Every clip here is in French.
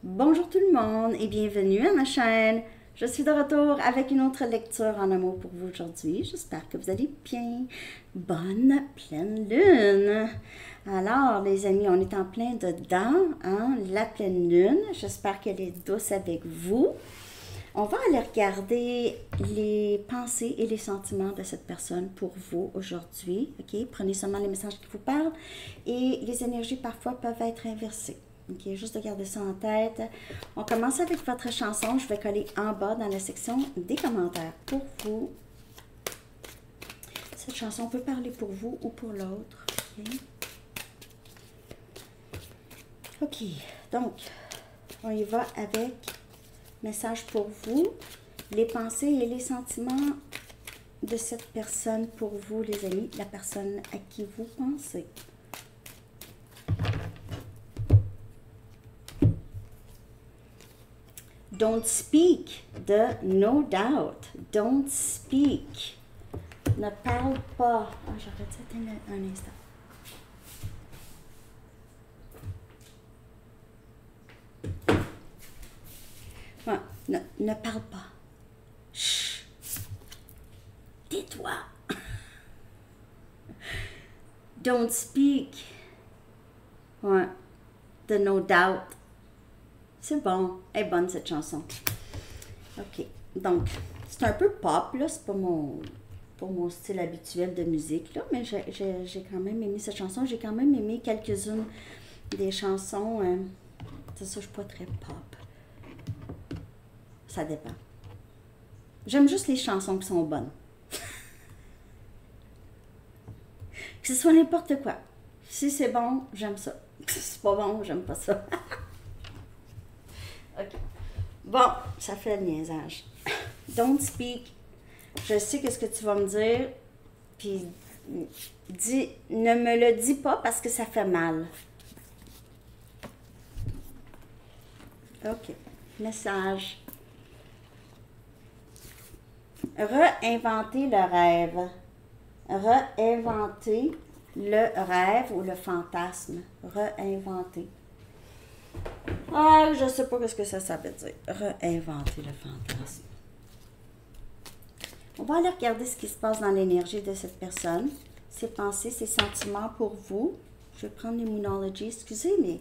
Bonjour tout le monde et bienvenue à ma chaîne. Je suis de retour avec une autre lecture en amour pour vous aujourd'hui. J'espère que vous allez bien. Bonne pleine lune. Alors les amis, on est en plein dedans, hein, la pleine lune. J'espère qu'elle est douce avec vous. On va aller regarder les pensées et les sentiments de cette personne pour vous aujourd'hui. Ok, prenez seulement les messages qui vous parlent et les énergies parfois peuvent être inversées. Ok, juste de garder ça en tête. On commence avec votre chanson. Je vais coller en bas dans la section des commentaires pour vous. Cette chanson peut parler pour vous ou pour l'autre. Ok, donc on y va avec message pour vous, les pensées et les sentiments de cette personne pour vous, les amis, la personne à qui vous pensez. Don't speak de No Doubt. Don't speak. Ne parle pas. Ah, j'arrête ça un instant. Ouais, ne parle pas. Chut. Tais-toi. Don't speak. Ouais. De No Doubt. C'est bon. Elle est bonne, cette chanson. OK. Donc, c'est un peu pop, là. C'est pas mon style habituel de musique, là. Mais j'ai quand même aimé cette chanson. J'ai quand même aimé quelques-unes des chansons. C'est ça, je suis pas très pop. Ça dépend. J'aime juste les chansons qui sont bonnes. Que ce soit n'importe quoi. Si c'est bon, j'aime ça. Si c'est pas bon, j'aime pas ça. OK. Bon, ça fait le niaisage. Don't speak. Je sais qu'est-ce que tu vas me dire. Puis, ne me le dis pas parce que ça fait mal. OK. Message. Réinventer le rêve. Réinventer le rêve ou le fantasme. Réinventer. Ah, je sais pas ce que ça veut dire. Réinventer le fantasme. On va aller regarder ce qui se passe dans l'énergie de cette personne. Ses pensées, ses sentiments pour vous. Je vais prendre les Moonology. Excusez, mais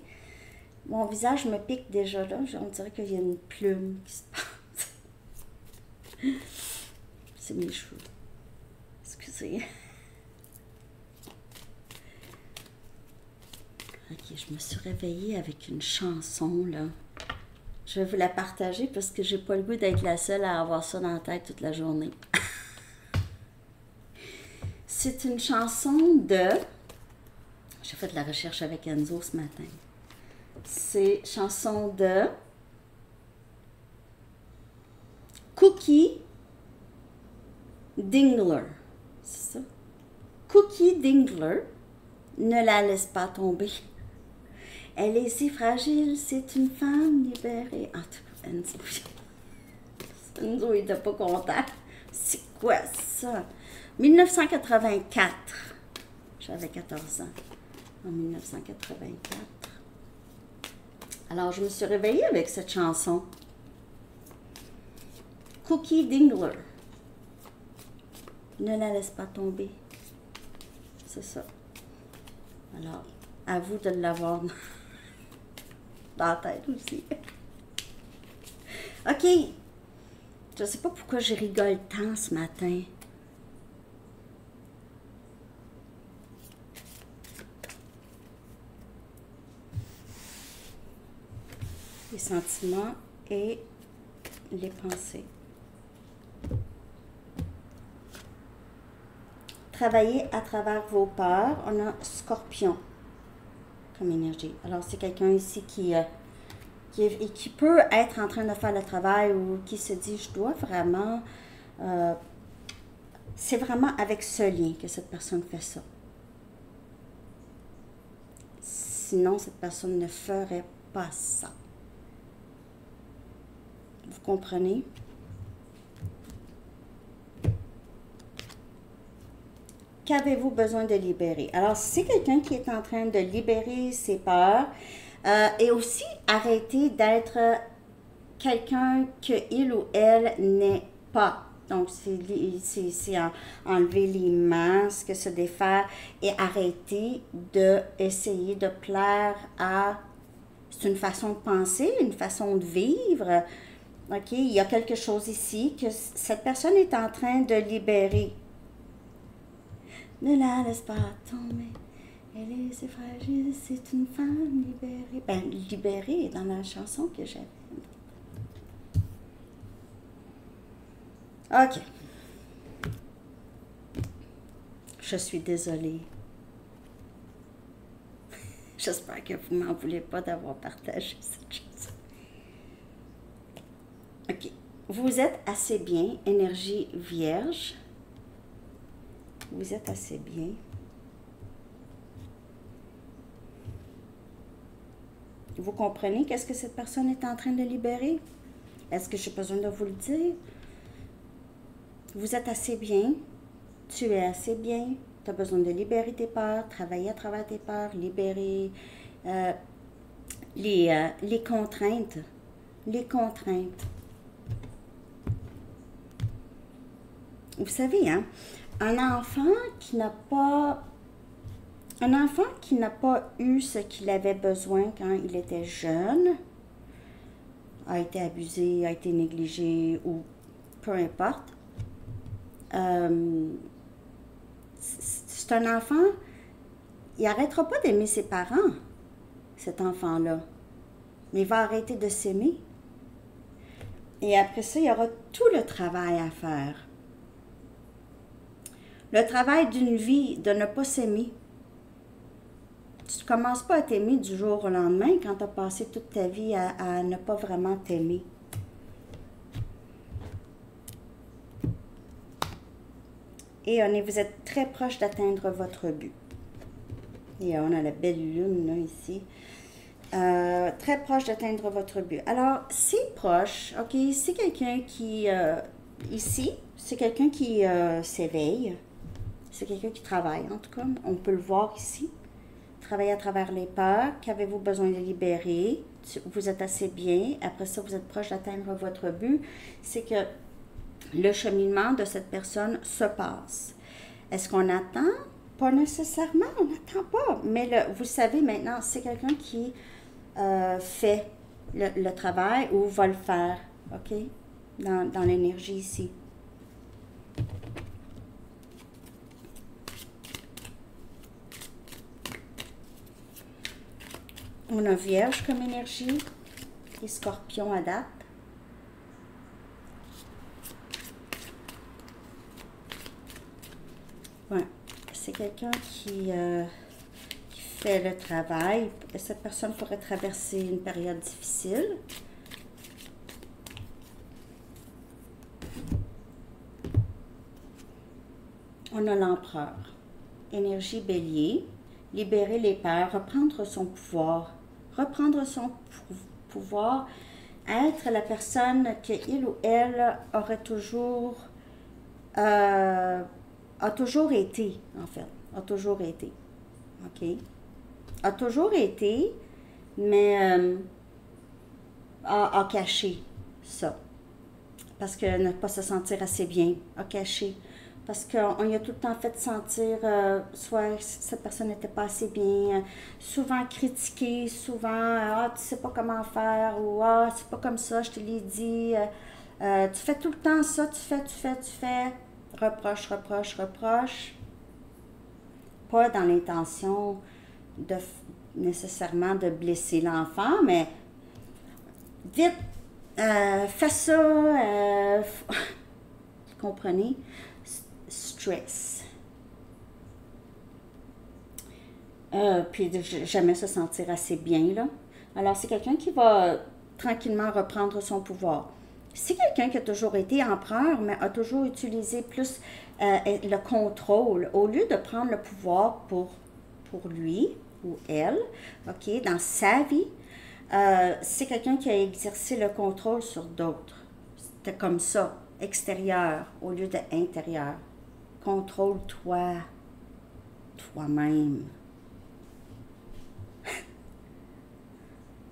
mon visage me pique déjà là. On dirait qu'il y a une plume qui se passe. C'est mes cheveux. Excusez. Ok, je me suis réveillée avec une chanson, là. Je vais vous la partager parce que j'ai pas le goût d'être la seule à avoir ça dans la tête toute la journée. C'est une chanson de... J'ai fait de la recherche avec Enzo ce matin. C'est chanson de... Cookie Dingler. C'est ça? Cookie Dingler. Ne la laisse pas tomber. Elle est si fragile, c'est une femme libérée. En tout cas, Enzo il n'était pas content. C'est quoi ça? 1984. J'avais 14 ans. En 1984. Alors, je me suis réveillée avec cette chanson. Cookie Dingler. Ne la laisse pas tomber. C'est ça. Alors, à vous de l'avoir dans la tête aussi. OK. Je ne sais pas pourquoi je rigole tant ce matin. Les sentiments et les pensées. Travailler à travers vos peurs. On a Scorpion comme énergie. Alors, c'est quelqu'un ici qui peut être en train de faire le travail ou qui se dit, je dois vraiment... c'est vraiment avec ce lien que cette personne fait ça. Sinon, cette personne ne ferait pas ça. Vous comprenez? Qu'avez-vous besoin de libérer? Alors, si c'est quelqu'un qui est en train de libérer ses peurs, Et aussi arrêter d'être quelqu'un que il ou elle n'est pas. Donc, c'est enlever les masques, se défaire et arrêter d'essayer de plaire à... C'est une façon de penser, une façon de vivre. OK? Il y a quelque chose ici que cette personne est en train de libérer. Ne la laisse pas tomber. Elle est si fragile, c'est une femme libérée. Ben, libérée dans la chanson que j'avais. OK. Je suis désolée. J'espère que vous ne m'en voulez pas d'avoir partagé cette chose. OK. Vous êtes assez bien, énergie vierge. Vous êtes assez bien. Vous comprenez qu'est-ce que cette personne est en train de libérer? Est-ce que j'ai besoin de vous le dire? Vous êtes assez bien. Tu es assez bien. Tu as besoin de libérer tes peurs, travailler à travers tes peurs, libérer les contraintes. Les contraintes. Vous savez, hein, un enfant qui n'a pas eu ce qu'il avait besoin quand il était jeune, a été abusé, a été négligé ou peu importe, c'est un enfant, il n'arrêtera pas d'aimer ses parents, cet enfant-là, mais il va arrêter de s'aimer. Et après ça, il y aura tout le travail à faire. Le travail d'une vie, de ne pas s'aimer. Tu ne commences pas à t'aimer du jour au lendemain quand tu as passé toute ta vie à ne pas vraiment t'aimer. Et vous êtes très proche d'atteindre votre but. Et on a la belle lune là, ici. Très proche d'atteindre votre but. Alors, c'est proche, ok? C'est quelqu'un qui, ici, c'est quelqu'un qui s'éveille. C'est quelqu'un qui travaille, en tout cas. On peut le voir ici. Travailler à travers les peurs. Qu'avez-vous besoin de libérer? Vous êtes assez bien. Après ça, vous êtes proche d'atteindre votre but. C'est que le cheminement de cette personne se passe. Est-ce qu'on attend? Pas nécessairement, on n'attend pas. Mais vous savez maintenant, c'est quelqu'un qui fait le travail ou va le faire, OK? Dans l'énergie ici. On a Vierge comme énergie et Scorpion à date. Ouais. C'est quelqu'un qui fait le travail. Cette personne pourrait traverser une période difficile. On a l'Empereur. Énergie Bélier. Libérer les peurs, reprendre son pouvoir. Reprendre son pouvoir, être la personne que il ou elle aurait toujours... a toujours été, en fait. A toujours été. OK? A toujours été, mais a caché ça. Parce que ne pas se sentir assez bien. A caché. Parce qu'on y a tout le temps fait sentir, soit cette personne n'était pas assez bien, souvent critiqué, souvent, ah, tu sais pas comment faire, ou ah, c'est pas comme ça, je te l'ai dit, tu fais tout le temps ça, tu fais, reproche, reproche, reproche. Pas dans l'intention de nécessairement de blesser l'enfant, mais vite, fais ça, vous comprenez? Stress. Puis jamais se sentir assez bien, là. Alors, c'est quelqu'un qui va tranquillement reprendre son pouvoir. C'est quelqu'un qui a toujours été empereur, mais a toujours utilisé plus le contrôle. Au lieu de prendre le pouvoir pour lui ou elle, OK, dans sa vie, c'est quelqu'un qui a exercé le contrôle sur d'autres. C'était comme ça, extérieur au lieu de intérieur. Contrôle-toi, toi-même.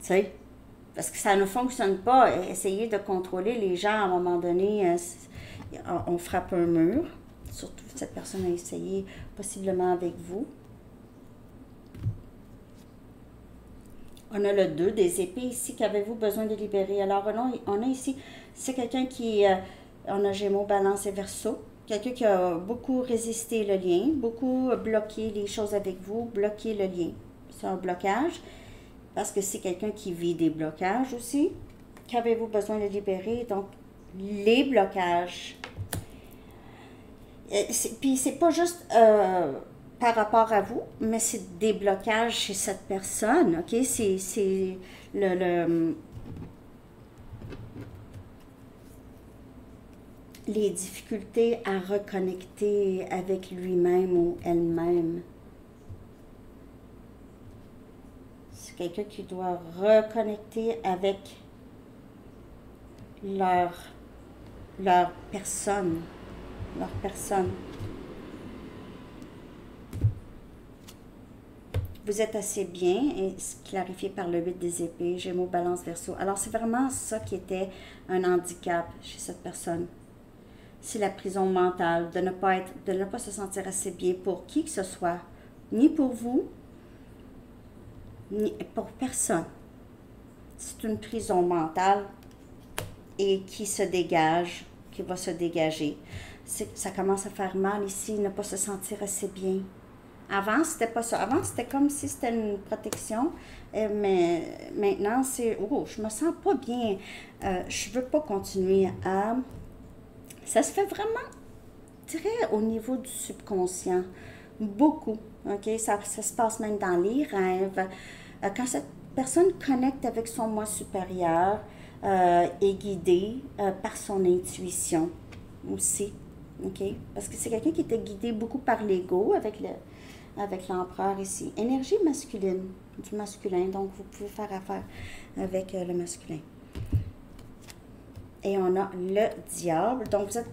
Tu sais, parce que ça ne fonctionne pas. Essayer de contrôler les gens, à un moment donné, on frappe un mur. Surtout si cette personne a essayé possiblement avec vous. On a le 2 des épées ici. Qu'avez-vous besoin de libérer? Alors, on a ici, c'est quelqu'un qui... on a Gémeaux, Balance et Verseau. Quelqu'un qui a beaucoup résisté le lien, beaucoup bloqué les choses avec vous, bloqué le lien. C'est un blocage. Parce que c'est quelqu'un qui vit des blocages aussi. Qu'avez-vous besoin de libérer? Donc, les blocages. Puis, c'est pas juste par rapport à vous, mais c'est des blocages chez cette personne, OK? C'est les difficultés à reconnecter avec lui-même ou elle-même. Quelqu'un qui doit reconnecter avec leur personne. Leur personne. Vous êtes assez bien, et c'est clarifié par le 8 des épées, Gémeaux, Balance, Verseau. Alors, c'est vraiment ça qui était un handicap chez cette personne. C'est la prison mentale, de ne pas se sentir assez bien pour qui que ce soit, ni pour vous, ni pour personne. C'est une prison mentale et qui se dégage, qui va se dégager. Ça commence à faire mal ici, ne pas se sentir assez bien. Avant, c'était pas ça. Avant, c'était comme si c'était une protection, mais maintenant, c'est « Oh, je me sens pas bien, je veux pas continuer à... » Ça se fait vraiment très au niveau du subconscient. Beaucoup, OK? Ça se passe même dans les rêves. Quand cette personne connecte avec son moi supérieur, est guidée par son intuition aussi, OK? Parce que c'est quelqu'un qui était guidé beaucoup par l'ego avec l'empereur ici. Énergie masculine, du masculin, donc vous pouvez faire affaire avec le masculin. Et on a le diable, donc vous êtes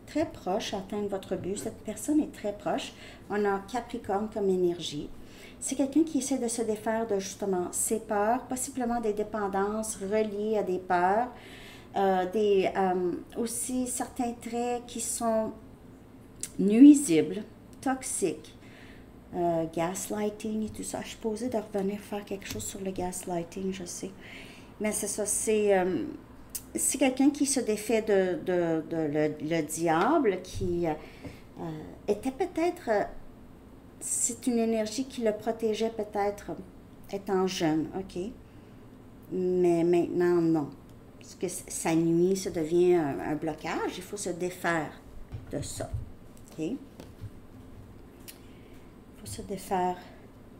très proche d'atteindre votre but. Cette personne est très proche. On a Capricorne comme énergie. C'est quelqu'un qui essaie de se défaire de justement ses peurs, possiblement des dépendances reliées à des peurs, aussi certains traits qui sont nuisibles, toxiques, gaslighting et tout ça. Je suis posée de revenir faire quelque chose sur le gaslighting, je sais. Mais c'est ça, c'est quelqu'un qui se défait de le diable, qui était peut-être... c'est une énergie qui le protégeait peut-être étant jeune, OK? Mais maintenant, non. Parce que ça nuit, ça devient un blocage. Il faut se défaire de ça, OK? Il faut se défaire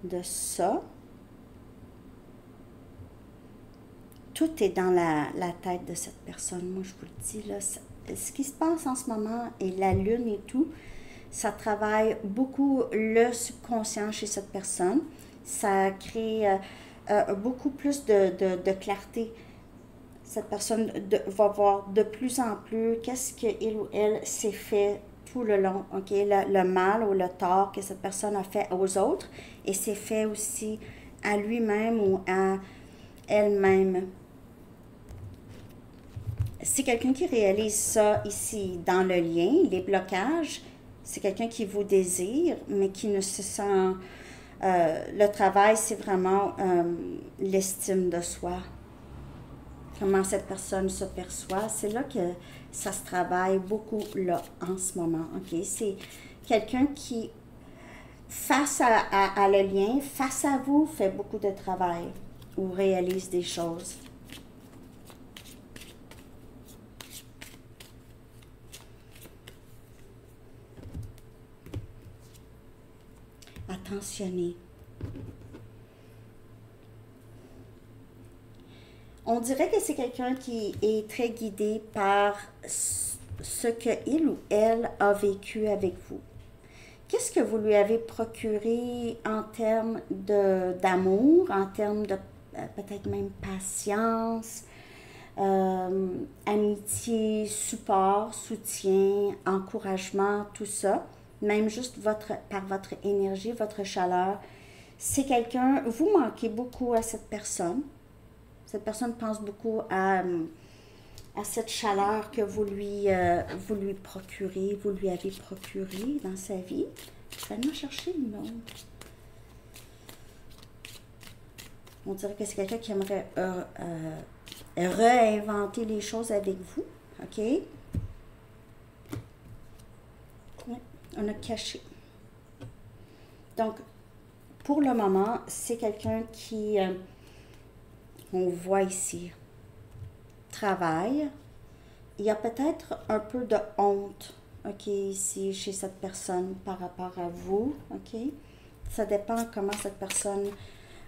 de ça. Tout est dans la tête de cette personne. Moi, je vous le dis, là, ce qui se passe en ce moment, et la lune et tout, ça travaille beaucoup le subconscient chez cette personne. Ça crée beaucoup plus de clarté. Cette personne va voir de plus en plus qu'est-ce qu'il ou elle s'est fait tout le long. Okay? Le mal ou le tort que cette personne a fait aux autres et s'est fait aussi à lui-même ou à elle-même. C'est quelqu'un qui réalise ça ici dans le lien, les blocages. C'est quelqu'un qui vous désire, mais qui ne se sent... le travail, c'est vraiment l'estime de soi. Comment cette personne se perçoit. C'est là que ça se travaille beaucoup, là, en ce moment. OK? C'est quelqu'un qui, face à le lien, face à vous, fait beaucoup de travail ou réalise des choses. Attentionnez. On dirait que c'est quelqu'un qui est très guidé par ce qu'il ou elle a vécu avec vous. Qu'est-ce que vous lui avez procuré en termes d'amour, en termes de peut-être même patience, amitié, support, soutien, encouragement, tout ça, même juste par votre énergie, votre chaleur. C'est quelqu'un, vous manquez beaucoup à cette personne. Cette personne pense beaucoup à cette chaleur que vous lui procurez, vous lui avez procuré dans sa vie. Je vais aller chercher une autre. On dirait que c'est quelqu'un qui aimerait réinventer les choses avec vous. OK? Ouais, on a caché. Donc, pour le moment, c'est quelqu'un qui, on voit ici, travaille. Il y a peut-être un peu de honte, OK, ici, chez cette personne par rapport à vous, OK? Ça dépend comment cette personne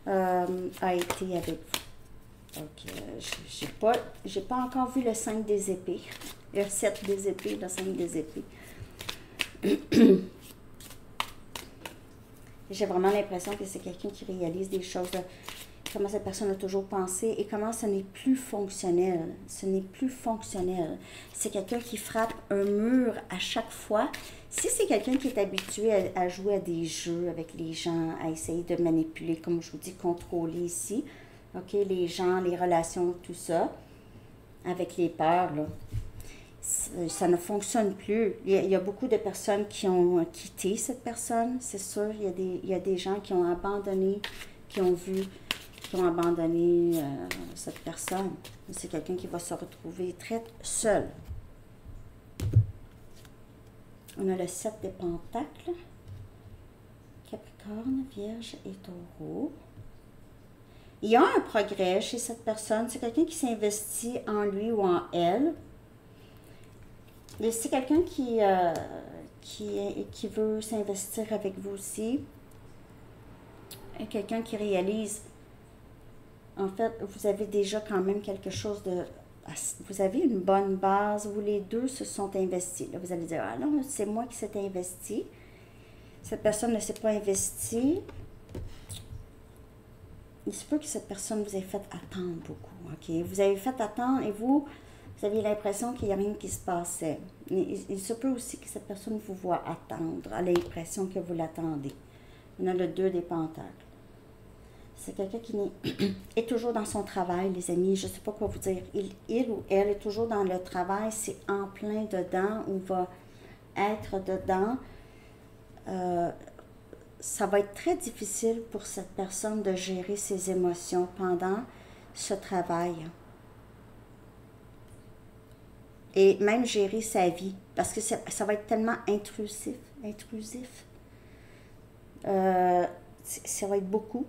a été avec vous. Donc, j'ai pas encore vu le 5 des épées. Le 7 des épées, le 5 des épées. J'ai vraiment l'impression que c'est quelqu'un qui réalise des choses, comment cette personne a toujours pensé et comment ce n'est plus fonctionnel. Ce n'est plus fonctionnel. C'est quelqu'un qui frappe un mur à chaque fois. Si c'est quelqu'un qui est habitué à jouer à des jeux avec les gens, à essayer de manipuler, comme je vous dis, contrôler ici, OK, les gens, les relations, tout ça, avec les peurs, là, ça ne fonctionne plus. Il y a beaucoup de personnes qui ont quitté cette personne, c'est sûr. Il y a des gens qui ont abandonné, qui ont abandonné cette personne. C'est quelqu'un qui va se retrouver très seul. On a le 7 des pentacles, Capricorne, Vierge et Taureau. Il y a un progrès chez cette personne. C'est quelqu'un qui s'investit en lui ou en elle. C'est quelqu'un qui veut s'investir avec vous aussi. Et quelqu'un qui réalise, en fait, vous avez déjà quand même quelque chose de... Vous avez une bonne base où les deux se sont investis. Là, vous allez dire, ah non, c'est moi qui s'est investi. Cette personne ne s'est pas investie. Il se peut que cette personne vous ait fait attendre beaucoup. OK? Vous avez fait attendre et vous aviez l'impression qu'il n'y a rien qui se passait. Il se peut aussi que cette personne vous voit attendre, a l'impression que vous l'attendez. On a le 2 des pentacles. C'est quelqu'un qui est toujours dans son travail, les amis. Je ne sais pas quoi vous dire. Il ou elle est toujours dans le travail. C'est en plein dedans ou va être dedans. Ça va être très difficile pour cette personne de gérer ses émotions pendant ce travail. Et même gérer sa vie. Parce que ça va être tellement intrusif. Ça va être beaucoup.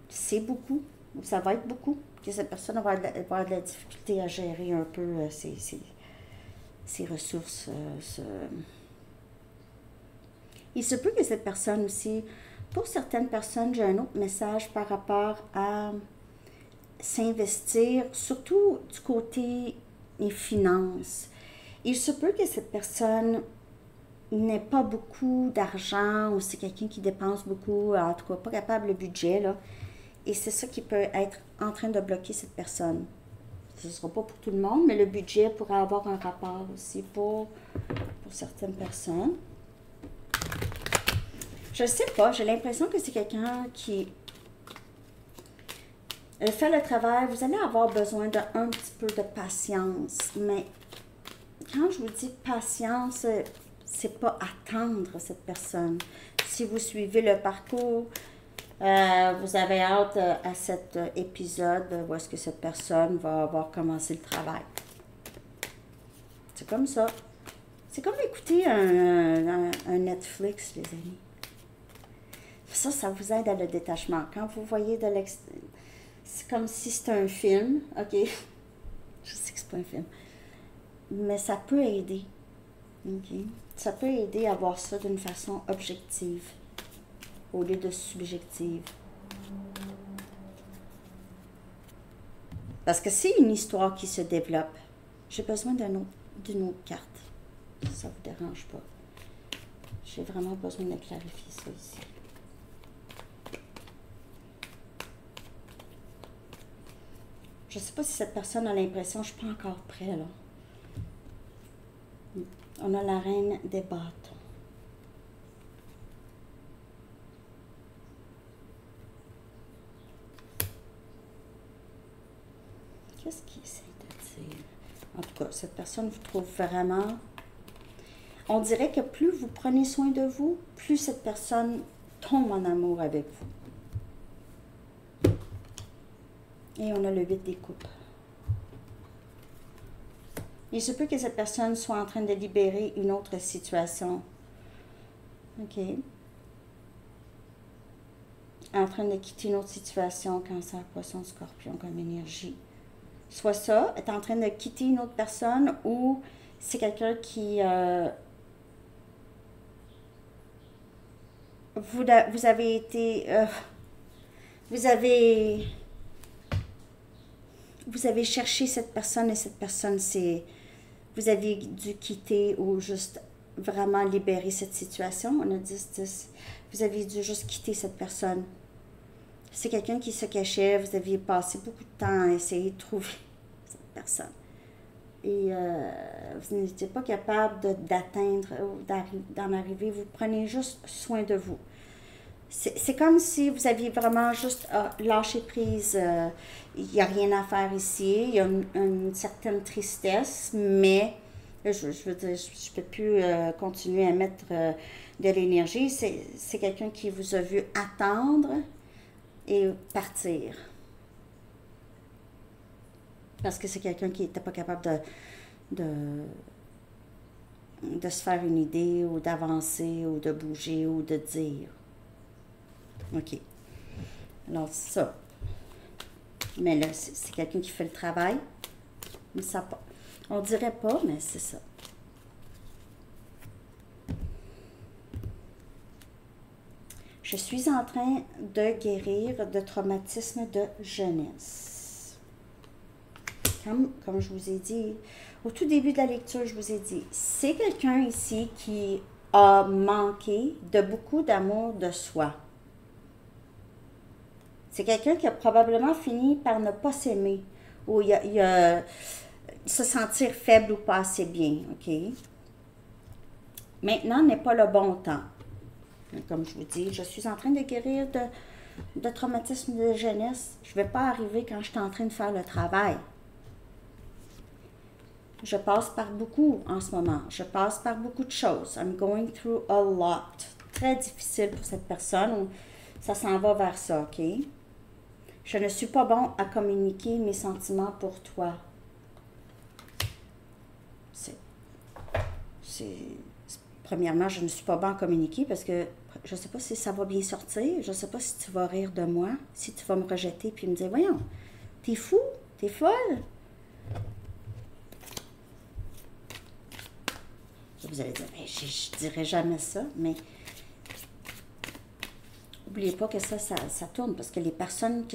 C'est beaucoup. Ça va être beaucoup. Que cette personne va avoir de la difficulté à gérer un peu ses ressources. Il se peut que cette personne aussi, pour certaines personnes, j'ai un autre message par rapport à s'investir, surtout du côté des finances. Il se peut que cette personne n'ait pas beaucoup d'argent ou c'est quelqu'un qui dépense beaucoup, en tout cas pas capable le budget, là. Et c'est ça qui peut être en train de bloquer cette personne. Ce ne sera pas pour tout le monde, mais le budget pourrait avoir un rapport aussi pour certaines personnes. Je ne sais pas, j'ai l'impression que c'est quelqu'un qui fait le travail. Vous allez avoir besoin d'un petit peu de patience, mais quand je vous dis patience, c'est pas attendre cette personne. Si vous suivez le parcours, vous avez hâte à cet épisode où est-ce que cette personne va avoir commencé le travail. C'est comme ça. C'est comme écouter un Netflix, les amis. Ça vous aide à le détachement. Quand vous voyez de l'extérieur, c'est comme si c'était un film, OK? Je sais que c'est pas un film. Mais ça peut aider. OK? Ça peut aider à voir ça d'une façon objective au lieu de subjective. Parce que c'est une histoire qui se développe. J'ai besoin d'une autre carte. Si ça ne vous dérange pas. J'ai vraiment besoin de clarifier ça ici. Je ne sais pas si cette personne a l'impression, je ne suis pas encore prêt, là. On a la reine des bâtons. Qu'est-ce qu'il essaie de dire? En tout cas, cette personne vous trouve vraiment... On dirait que plus vous prenez soin de vous, plus cette personne tombe en amour avec vous. Et on a le 8 des coupes. Il se peut que cette personne soit en train de libérer une autre situation. OK. En train de quitter une autre situation, Cancer, Poisson, Scorpion comme énergie. Soit ça, est en train de quitter une autre personne, ou c'est quelqu'un qui... vous avez été... vous avez cherché cette personne, et cette personne, c'est... Vous avez dû quitter ou juste vraiment libérer cette situation. On a 10-10. Vous avez dû juste quitter cette personne. C'est quelqu'un qui se cachait. Vous aviez passé beaucoup de temps à essayer de trouver cette personne. Et vous n'étiez pas capable d'atteindre ou d'en arriver. Vous prenez juste soin de vous. C'est comme si vous aviez vraiment juste lâché prise. Il n'y a rien à faire ici. Il y a une certaine tristesse, mais je veux dire, je ne peux plus continuer à mettre de l'énergie. C'est quelqu'un qui vous a vu attendre et partir. Parce que c'est quelqu'un qui n'était pas capable de se faire une idée, ou d'avancer, ou de bouger, ou de dire. OK. Alors, ça. Mais là, c'est quelqu'un qui fait le travail. Mais ça pas. On dirait pas, mais c'est ça. Je suis en train de guérir de traumatisme de jeunesse. Comme je vous ai dit, au tout début de la lecture, je vous ai dit, c'est quelqu'un ici qui a manqué de beaucoup d'amour de soi. C'est quelqu'un qui a probablement fini par ne pas s'aimer, ou se sentir faible ou pas assez bien, OK? Maintenant n'est pas le bon temps. Comme je vous dis, je suis en train de guérir de traumatisme de jeunesse. Je ne vais pas arriver quand je suis en train de faire le travail. Je passe par beaucoup en ce moment. Je passe par beaucoup de choses. I'm going through a lot. Très difficile pour cette personne. Ça s'en va vers ça, OK? Je ne suis pas bon à communiquer mes sentiments pour toi. Premièrement, je ne suis pas bon à communiquer parce que je ne sais pas si ça va bien sortir. Je ne sais pas si tu vas rire de moi, si tu vas me rejeter puis me dire, voyons, t'es fou, t'es folle. Vous allez dire, je ne dirais jamais ça, mais n'oubliez pas que ça tourne, parce que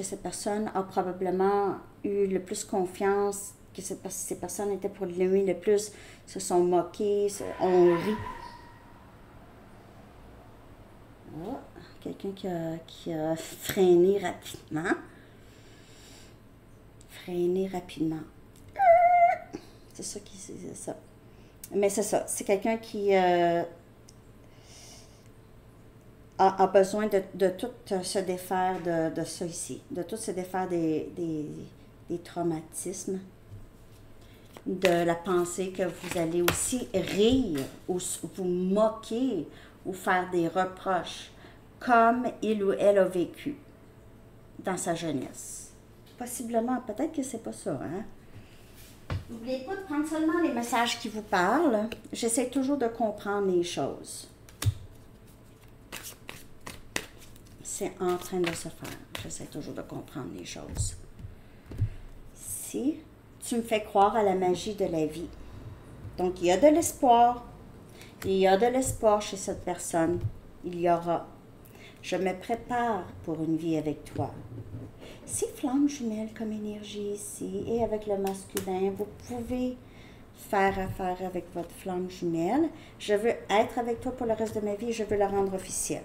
cette personne a probablement eu le plus confiance, que ces personnes étaient pour l'aimer le plus, se sont moquées, ont ri. Oh, quelqu'un qui a freiné rapidement. C'est ça qui c'est ça. Mais c'est ça, c'est quelqu'un qui a besoin de tout se défaire de ça ici, de tout se défaire des traumatismes, de la pensée que vous allez aussi rire ou vous moquer ou faire des reproches comme il ou elle a vécu dans sa jeunesse. Possiblement, peut-être que c'est pas ça, hein? N'oubliez pas de prendre seulement les messages qui vous parlent. J'essaie toujours de comprendre les choses. C'est en train de se faire. J'essaie toujours de comprendre les choses. Si tu me fais croire à la magie de la vie. Donc, il y a de l'espoir. Il y a de l'espoir chez cette personne. Il y aura. Je me prépare pour une vie avec toi. C'est flamme jumelle comme énergie ici, et avec le masculin, vous pouvez faire affaire avec votre flamme jumelle. Je veux être avec toi pour le reste de ma vie, je veux la rendre officielle.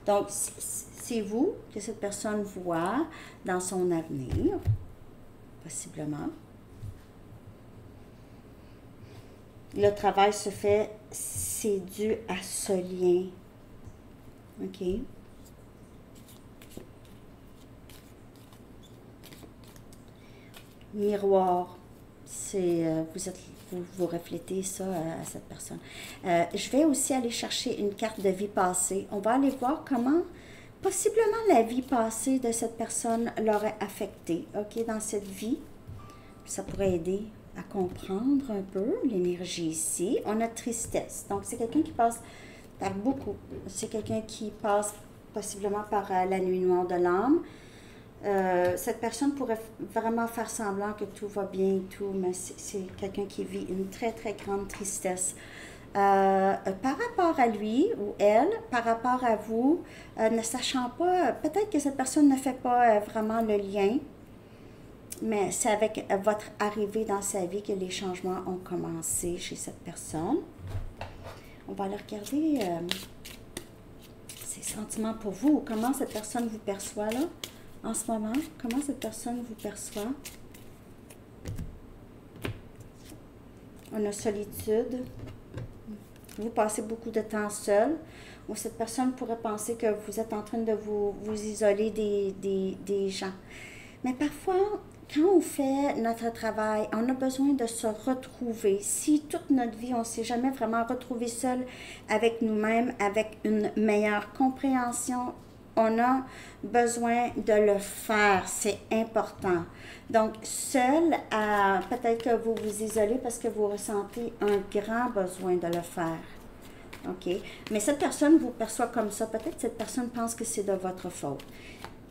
Donc, c'est vous que cette personne voit dans son avenir, possiblement. Le travail se fait, c'est dû à ce lien. OK? miroir. C'est, vous reflétez ça à cette personne. Je vais aussi aller chercher une carte de vie passée. On va aller voir comment possiblement la vie passée de cette personne l'aurait affectée, ok, dans cette vie. Ça pourrait aider à comprendre un peu l'énergie ici. On a tristesse. Donc, c'est quelqu'un qui passe par beaucoup. C'est quelqu'un qui passe possiblement par la nuit noire de l'âme. Cette personne pourrait vraiment faire semblant que tout va bien et tout, mais c'est quelqu'un qui vit une très, très grande tristesse. Par rapport à lui ou elle, par rapport à vous, ne sachant pas, peut-être que cette personne ne fait pas vraiment le lien, mais c'est avec votre arrivée dans sa vie que les changements ont commencé chez cette personne. On va aller regarder ses sentiments pour vous. Comment cette personne vous perçoit là, en ce moment? Comment cette personne vous perçoit? On a solitude. Vous passez beaucoup de temps seul. Ou cette personne pourrait penser que vous êtes en train de vous isoler des gens. Mais parfois, quand on fait notre travail, on a besoin de se retrouver. Si toute notre vie, on ne s'est jamais vraiment retrouvé seul avec nous-mêmes, avec une meilleure compréhension, on a besoin de le faire. C'est important. Donc, seul, peut-être que vous vous isolez parce que vous ressentez un grand besoin de le faire. OK? Mais cette personne vous perçoit comme ça. Peut-être que cette personne pense que c'est de votre faute.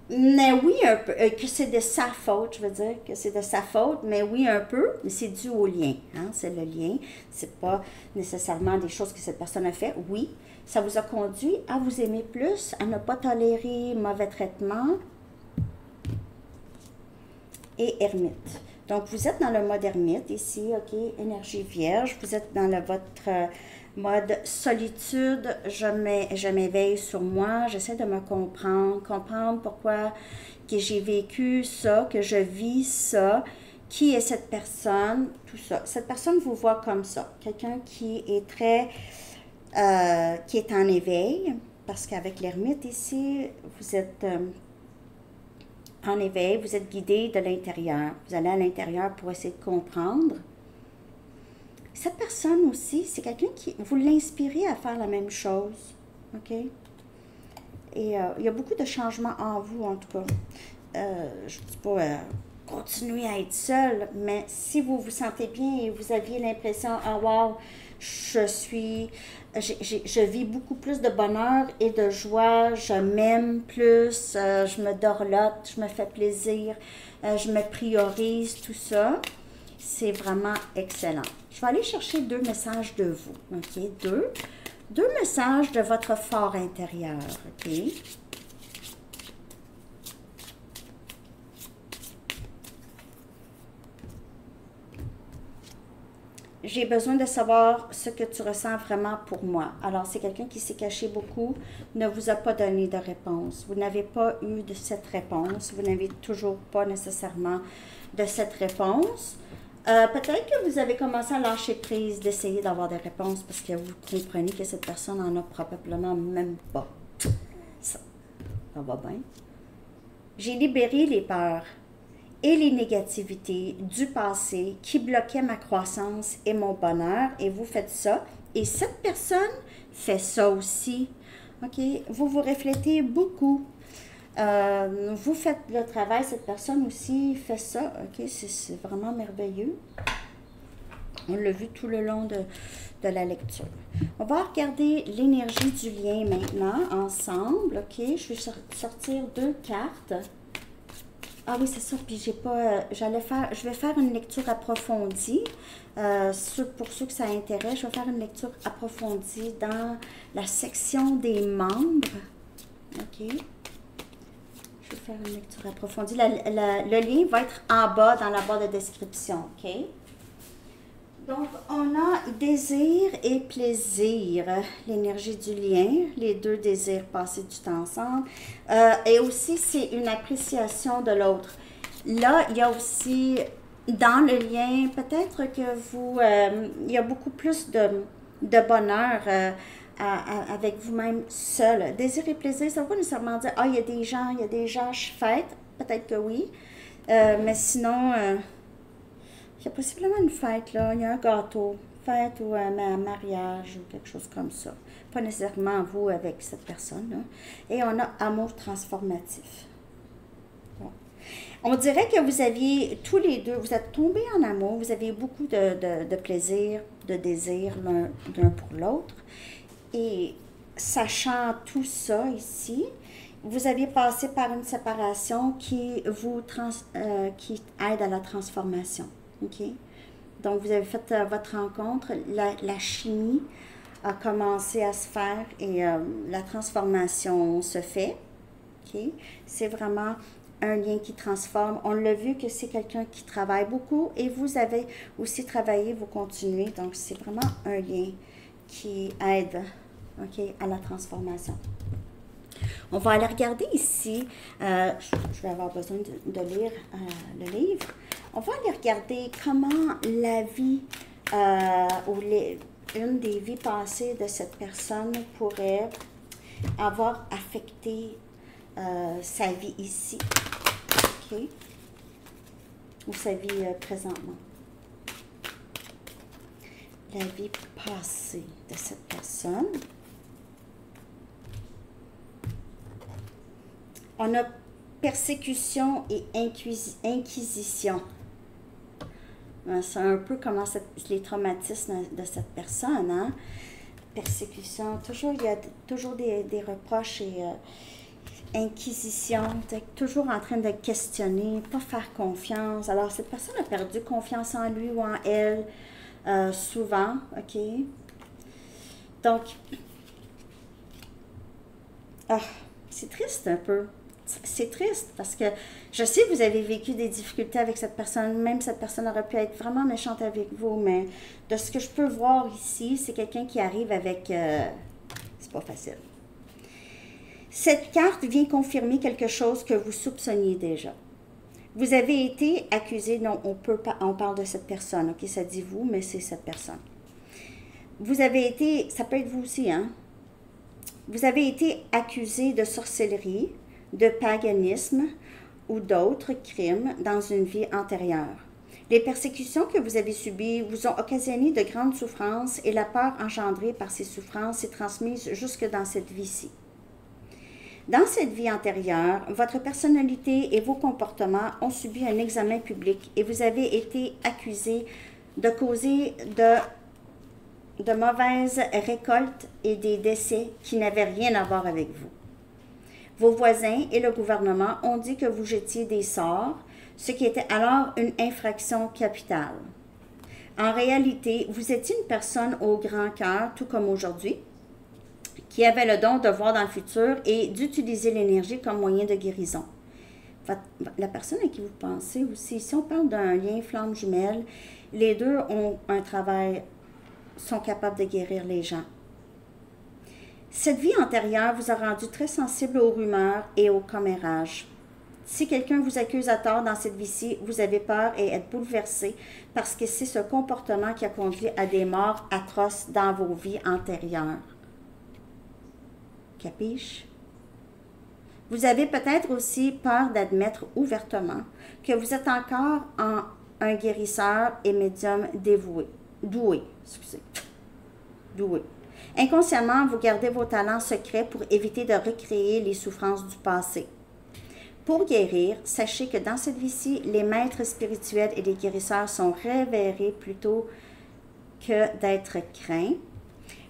Mais oui, un peu, que c'est de sa faute, je veux dire, que c'est de sa faute, mais oui, un peu, mais c'est dû au lien, hein, c'est le lien, c'est pas nécessairement des choses que cette personne a fait, oui, ça vous a conduit à vous aimer plus, à ne pas tolérer mauvais traitements, et ermite. Donc, vous êtes dans le mode ermite ici, OK, énergie vierge, vous êtes dans votre mode solitude, je m'éveille sur moi, j'essaie de me comprendre pourquoi que j'ai vécu ça, que je vis ça, qui est cette personne, tout ça. Cette personne vous voit comme ça, quelqu'un qui est qui est en éveil, parce qu'avec l'ermite ici, vous êtes en éveil, vous êtes guidé de l'intérieur. Vous allez à l'intérieur pour essayer de comprendre. Cette personne aussi, c'est quelqu'un qui, vous l'inspirez à faire la même chose, OK? Et il y a beaucoup de changements en vous, en tout cas. Je ne dis pas continuer à être seul, mais si vous vous sentez bien et vous aviez l'impression, ah wow, je vis beaucoup plus de bonheur et de joie, je m'aime plus, je me dorlote, je me fais plaisir, je me priorise, tout ça. C'est vraiment excellent. Je vais aller chercher 2 messages de vous, OK? Deux messages de votre fort intérieur, OK? J'ai besoin de savoir ce que tu ressens vraiment pour moi. Alors, c'est quelqu'un qui s'est caché beaucoup, ne vous a pas donné de réponse. Vous n'avez pas eu de cette réponse. Vous n'avez toujours pas nécessairement de cette réponse. Peut-être que vous avez commencé à lâcher prise, d'essayer d'avoir des réponses parce que vous comprenez que cette personne n'en a probablement même pas. Ça va bien. J'ai libéré les peurs et les négativités du passé qui bloquaient ma croissance et mon bonheur. Et vous faites ça. Et cette personne fait ça aussi. OK? Vous vous reflétez beaucoup. Vous faites le travail, cette personne aussi fait ça. OK? C'est vraiment merveilleux. On l'a vu tout le long de la lecture. On va regarder l'énergie du lien maintenant, ensemble. OK? Je vais sortir 2 cartes. Ah oui, c'est ça. Puis j'ai pas. Je vais faire une lecture approfondie. Pour ceux que ça intéresse, je vais faire une lecture approfondie dans la section des membres. OK. Je vais faire une lecture approfondie. Le lien va être en bas dans la barre de description. OK. Donc, on a désir et plaisir, l'énergie du lien, les 2 désirs passer du temps ensemble. Et aussi, c'est une appréciation de l'autre. Là, il y a aussi, dans le lien, peut-être que vous, il y a beaucoup plus de bonheur avec vous-même seul. Désir et plaisir, ça ne veut pas nécessairement dire, ah, il y a des gens, je fête. Peut-être que oui. Mais sinon... il y a possiblement une fête, là. Il y a un gâteau, fête ou un mariage ou quelque chose comme ça. Pas nécessairement vous avec cette personne, là. Et on a amour transformatif. Bon. On dirait que vous aviez, tous les deux, vous êtes tombés en amour, vous aviez beaucoup de plaisir, de désir l'un pour l'autre. Et sachant tout ça ici, vous aviez passé par une séparation qui qui aide à la transformation. OK? Donc, vous avez fait votre rencontre, la chimie a commencé à se faire et la transformation se fait. OK? C'est vraiment un lien qui transforme. On l'a vu que c'est quelqu'un qui travaille beaucoup et vous avez aussi travaillé, vous continuez. Donc, c'est vraiment un lien qui aide, OK, à la transformation. On va aller regarder ici. Je vais avoir besoin de lire le livre. On va aller regarder comment la vie ou une des vies passées de cette personne pourrait avoir affecté sa vie ici. OK? Ou sa vie présentement. La vie passée de cette personne. On a persécution et inquisition. C'est un peu comment les traumatismes de cette personne. Hein? Persécution, il y a toujours des reproches et inquisition, toujours en train de questionner, pas faire confiance. Alors, cette personne a perdu confiance en lui ou en elle souvent. OK? Donc, c'est triste un peu. C'est triste parce que je sais que vous avez vécu des difficultés avec cette personne, même cette personne aurait pu être vraiment méchante avec vous, mais de ce que je peux voir ici, c'est quelqu'un qui arrive avec... c'est pas facile. Cette carte vient confirmer quelque chose que vous soupçonniez déjà. Vous avez été accusé, non, on parle de cette personne, ok, ça dit vous, mais c'est cette personne. Vous avez été, ça peut être vous aussi, hein? Vous avez été accusé de sorcellerie, de paganisme ou d'autres crimes dans une vie antérieure. Les persécutions que vous avez subies vous ont occasionné de grandes souffrances et la peur engendrée par ces souffrances s'est transmise jusque dans cette vie-ci. Dans cette vie antérieure, votre personnalité et vos comportements ont subi un examen public et vous avez été accusé de causer de mauvaises récoltes et des décès qui n'avaient rien à voir avec vous. Vos voisins et le gouvernement ont dit que vous jetiez des sorts, ce qui était alors une infraction capitale. En réalité, vous étiez une personne au grand cœur, tout comme aujourd'hui, qui avait le don de voir dans le futur et d'utiliser l'énergie comme moyen de guérison. La personne à qui vous pensez aussi, si on parle d'un lien flamme jumelle, les deux ont un travail, sont capables de guérir les gens. Cette vie antérieure vous a rendu très sensible aux rumeurs et aux commérages. Si quelqu'un vous accuse à tort dans cette vie-ci, vous avez peur et êtes bouleversé parce que c'est ce comportement qui a conduit à des morts atroces dans vos vies antérieures. Capiche? Vous avez peut-être aussi peur d'admettre ouvertement que vous êtes encore un guérisseur et médium doué. Inconsciemment, vous gardez vos talents secrets pour éviter de recréer les souffrances du passé. Pour guérir, sachez que dans cette vie-ci, les maîtres spirituels et les guérisseurs sont révérés plutôt que d'être craints.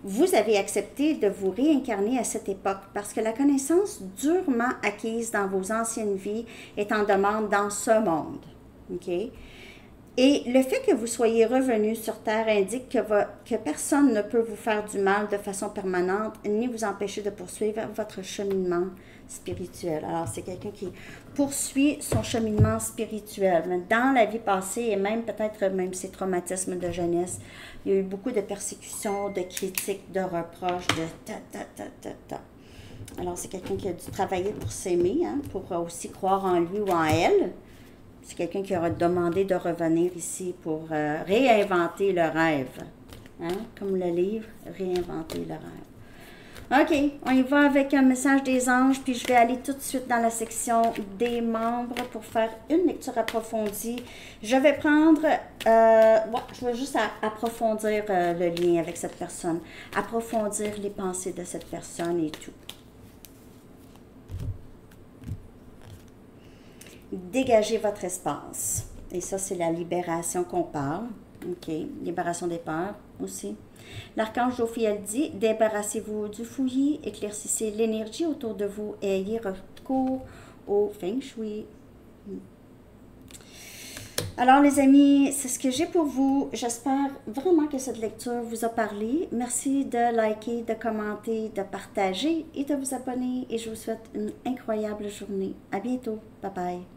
Vous avez accepté de vous réincarner à cette époque parce que la connaissance durement acquise dans vos anciennes vies est en demande dans ce monde. Okay? Et le fait que vous soyez revenu sur Terre indique que personne ne peut vous faire du mal de façon permanente ni vous empêcher de poursuivre votre cheminement spirituel. Alors, c'est quelqu'un qui poursuit son cheminement spirituel. Mais dans la vie passée et même peut-être même ses traumatismes de jeunesse, il y a eu beaucoup de persécutions, de critiques, de reproches, de ta. Alors, c'est quelqu'un qui a dû travailler pour s'aimer, hein, pour aussi croire en lui ou en elle. C'est quelqu'un qui aura demandé de revenir ici pour réinventer le rêve. Hein? Comme le livre, réinventer le rêve. OK, on y va avec un message des anges, puis je vais aller tout de suite dans la section des membres pour faire une lecture approfondie. Je vais prendre, je vais juste approfondir le lien avec cette personne, approfondir les pensées de cette personne et tout. Dégagez votre espace. Et ça, c'est la libération qu'on parle. OK, libération des peurs aussi. L'archange Jophiel dit, débarrassez-vous du fouillis, éclaircissez l'énergie autour de vous et ayez recours au Feng Shui. Alors les amis, c'est ce que j'ai pour vous. J'espère vraiment que cette lecture vous a parlé. Merci de liker, de commenter, de partager et de vous abonner. Et je vous souhaite une incroyable journée. À bientôt. Bye bye.